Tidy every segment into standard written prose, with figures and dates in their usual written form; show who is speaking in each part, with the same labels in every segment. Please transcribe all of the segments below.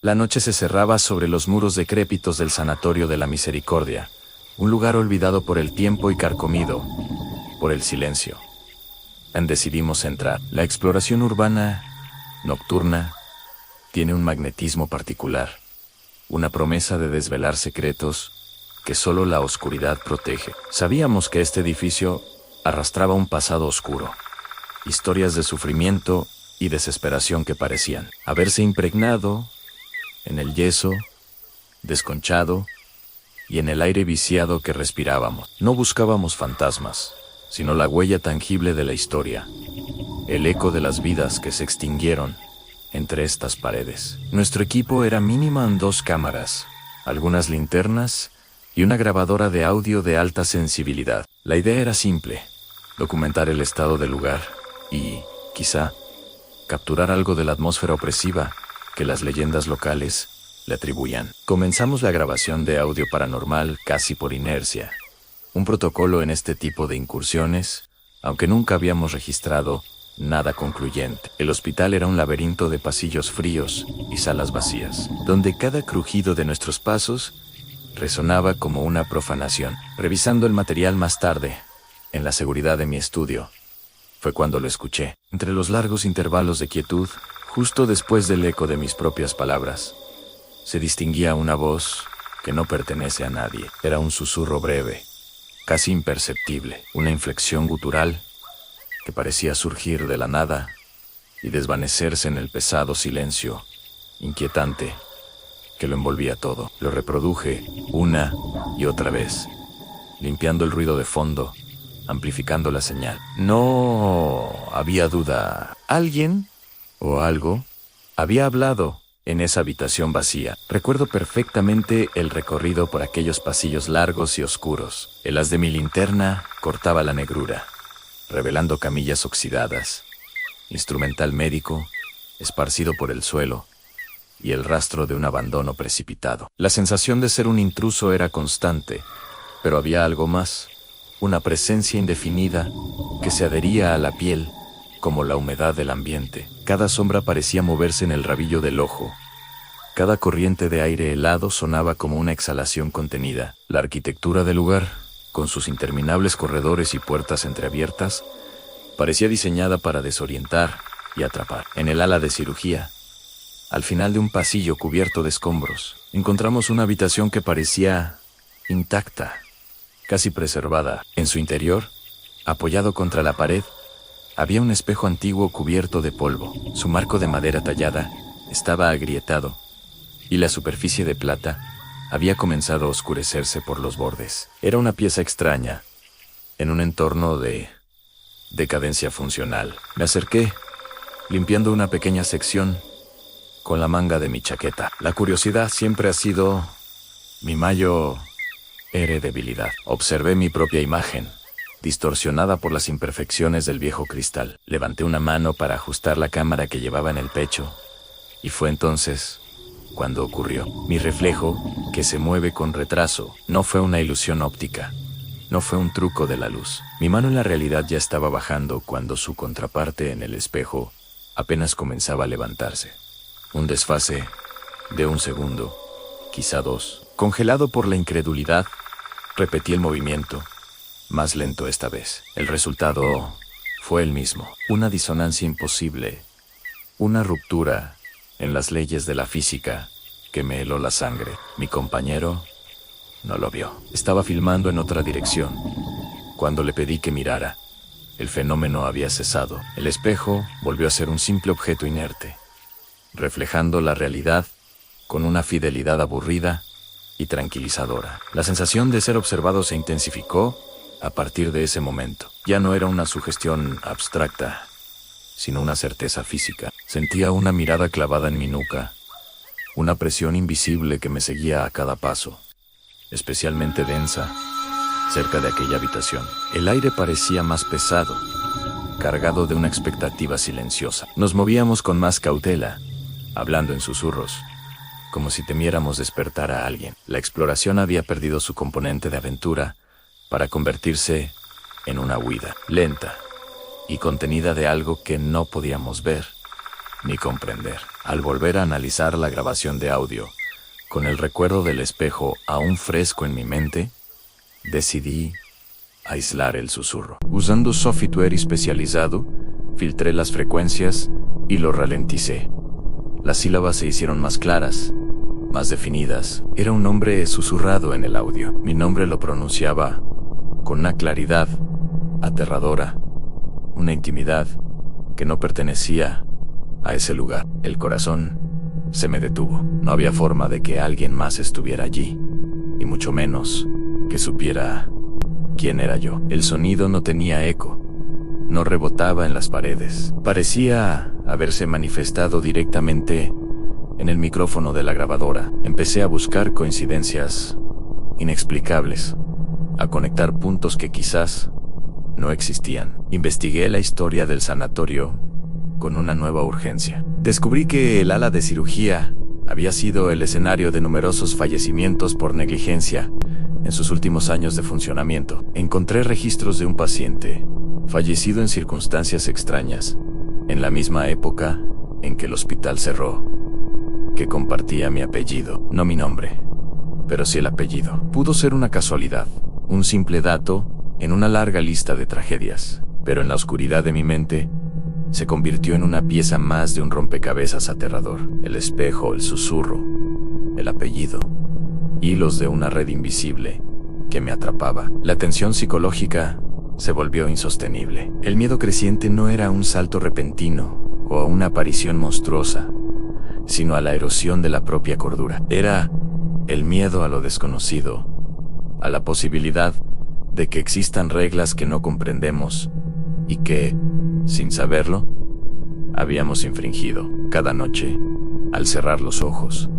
Speaker 1: La noche se cerraba sobre los muros decrépitos del Sanatorio de la Misericordia, un lugar olvidado por el tiempo y carcomido por el silencio. Decidimos entrar. La exploración urbana, nocturna, tiene un magnetismo particular, una promesa de desvelar secretos que solo la oscuridad protege. Sabíamos que este edificio arrastraba un pasado oscuro, historias de sufrimiento y desesperación que parecían haberse impregnado en el yeso, desconchado y en el aire viciado que respirábamos. No buscábamos fantasmas, sino la huella tangible de la historia, el eco de las vidas que se extinguieron entre estas paredes. Nuestro equipo era mínimo en 2 cámaras, algunas linternas y una grabadora de audio de alta sensibilidad. La idea era simple: documentar el estado del lugar y, quizá, capturar algo de la atmósfera opresiva que las leyendas locales le atribuían. Comenzamos la grabación de audio paranormal casi por inercia, un protocolo en este tipo de incursiones, aunque nunca habíamos registrado nada concluyente. El hospital era un laberinto de pasillos fríos y salas vacías, donde cada crujido de nuestros pasos resonaba como una profanación. Revisando el material más tarde, en la seguridad de mi estudio, fue cuando lo escuché. Entre los largos intervalos de quietud, justo después del eco de mis propias palabras, se distinguía una voz que no pertenece a nadie. Era un susurro breve, casi imperceptible, una inflexión gutural que parecía surgir de la nada y desvanecerse en el pesado silencio inquietante que lo envolvía todo. Lo reproduje una y otra vez, limpiando el ruido de fondo, amplificando la señal. No había duda. Alguien o algo había hablado en esa habitación vacía. Recuerdo perfectamente el recorrido por aquellos pasillos largos y oscuros. El haz de mi linterna cortaba la negrura, revelando camillas oxidadas, instrumental médico esparcido por el suelo y el rastro de un abandono precipitado. La sensación de ser un intruso era constante, pero había algo más, una presencia indefinida que se adhería a la piel como la humedad del ambiente. Cada sombra parecía moverse en el rabillo del ojo. Cada corriente de aire helado sonaba como una exhalación contenida. La arquitectura del lugar, con sus interminables corredores y puertas entreabiertas, parecía diseñada para desorientar y atrapar. En el ala de cirugía, al final de un pasillo cubierto de escombros, encontramos una habitación que parecía intacta, casi preservada. En su interior, apoyado contra la pared, había un espejo antiguo cubierto de polvo. Su marco de madera tallada estaba agrietado y la superficie de plata había comenzado a oscurecerse por los bordes. Era una pieza extraña, en un entorno de decadencia funcional. Me acerqué, limpiando una pequeña sección con la manga de mi chaqueta. La curiosidad siempre ha sido mi mayor debilidad. Observé mi propia imagen, distorsionada por las imperfecciones del viejo cristal. Levanté una mano para ajustar la cámara que llevaba en el pecho, y fue entonces cuando ocurrió. Mi reflejo, que se mueve con retraso, no fue una ilusión óptica, no fue un truco de la luz. Mi mano en la realidad ya estaba bajando cuando su contraparte en el espejo apenas comenzaba a levantarse. Un desfase de 1 segundo, quizá 2. Congelado por la incredulidad, repetí el movimiento, más lento esta vez. El resultado fue el mismo, una disonancia imposible, una ruptura en las leyes de la física que me heló la sangre. Mi compañero no lo vio. Estaba filmando en otra dirección. Cuando le pedí que mirara, el fenómeno había cesado. El espejo volvió a ser un simple objeto inerte, reflejando la realidad con una fidelidad aburrida y tranquilizadora. La sensación de ser observado se intensificó a partir de ese momento. Ya no era una sugestión abstracta, sino una certeza física. Sentía una mirada clavada en mi nuca, una presión invisible que me seguía a cada paso, especialmente densa, cerca de aquella habitación. El aire parecía más pesado, cargado de una expectativa silenciosa. Nos movíamos con más cautela, hablando en susurros, como si temiéramos despertar a alguien. La exploración había perdido su componente de aventura para convertirse en una huida lenta y contenida de algo que no podíamos ver, ni comprender. Al volver a analizar la grabación de audio, con el recuerdo del espejo aún fresco en mi mente, decidí aislar el susurro. Usando software especializado, filtré las frecuencias y lo ralenticé. Las sílabas se hicieron más claras, más definidas. Era un nombre susurrado en el audio. Mi nombre lo pronunciaba con una claridad aterradora, una intimidad que no pertenecía a ese lugar. El corazón se me detuvo. No había forma de que alguien más estuviera allí, y mucho menos que supiera quién era yo. El sonido no tenía eco, no rebotaba en las paredes. Parecía haberse manifestado directamente en el micrófono de la grabadora. Empecé a buscar coincidencias inexplicables, a conectar puntos que quizás no existían. Investigué la historia del sanatorio con una nueva urgencia. Descubrí que el ala de cirugía había sido el escenario de numerosos fallecimientos por negligencia en sus últimos años de funcionamiento. Encontré registros de un paciente fallecido en circunstancias extrañas, en la misma época en que el hospital cerró, que compartía mi apellido, no mi nombre, pero sí el apellido. Pudo ser una casualidad, un simple dato en una larga lista de tragedias, pero en la oscuridad de mi mente se convirtió en una pieza más de un rompecabezas aterrador. El espejo, el susurro, el apellido, hilos de una red invisible que me atrapaba. La tensión psicológica se volvió insostenible. El miedo creciente no era un salto repentino o a una aparición monstruosa, sino a la erosión de la propia cordura. Era el miedo a lo desconocido, a la posibilidad de que existan reglas que no comprendemos y que, sin saberlo, habíamos infringido. Cada noche, al cerrar los ojos,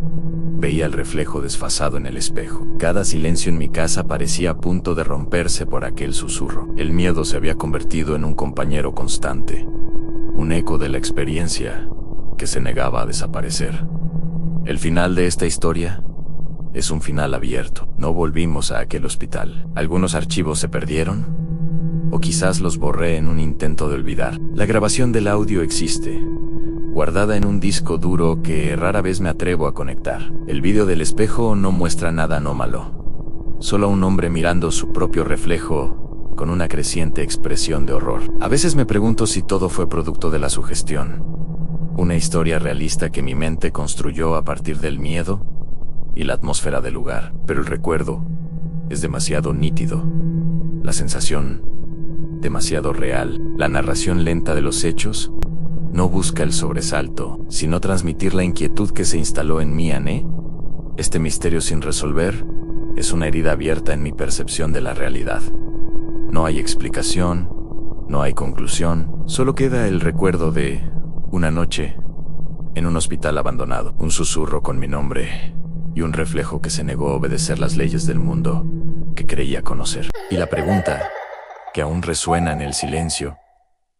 Speaker 1: veía el reflejo desfasado en el espejo. Cada silencio en mi casa parecía a punto de romperse por aquel susurro. El miedo se había convertido en un compañero constante, un eco de la experiencia que se negaba a desaparecer. El final de esta historia es un final abierto. No volvimos a aquel hospital. Algunos archivos se perdieron, o quizás los borré en un intento de olvidar. La grabación del audio existe, guardada en un disco duro que rara vez me atrevo a conectar. El vídeo del espejo no muestra nada anómalo, solo un hombre mirando su propio reflejo con una creciente expresión de horror. A veces me pregunto si todo fue producto de la sugestión, una historia realista que mi mente construyó a partir del miedo y la atmósfera del lugar. Pero el recuerdo es demasiado nítido, la sensación demasiado real. La narración lenta de los hechos no busca el sobresalto, sino transmitir la inquietud que se instaló en mí. Este misterio sin resolver es una herida abierta en mi percepción de la realidad. No hay explicación, no hay conclusión, solo queda el recuerdo de una noche en un hospital abandonado, un susurro con mi nombre y un reflejo que se negó a obedecer las leyes del mundo que creía conocer. Y la pregunta que aún resuena en el silencio: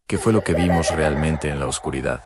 Speaker 1: ¿qué fue lo que vimos realmente en la oscuridad?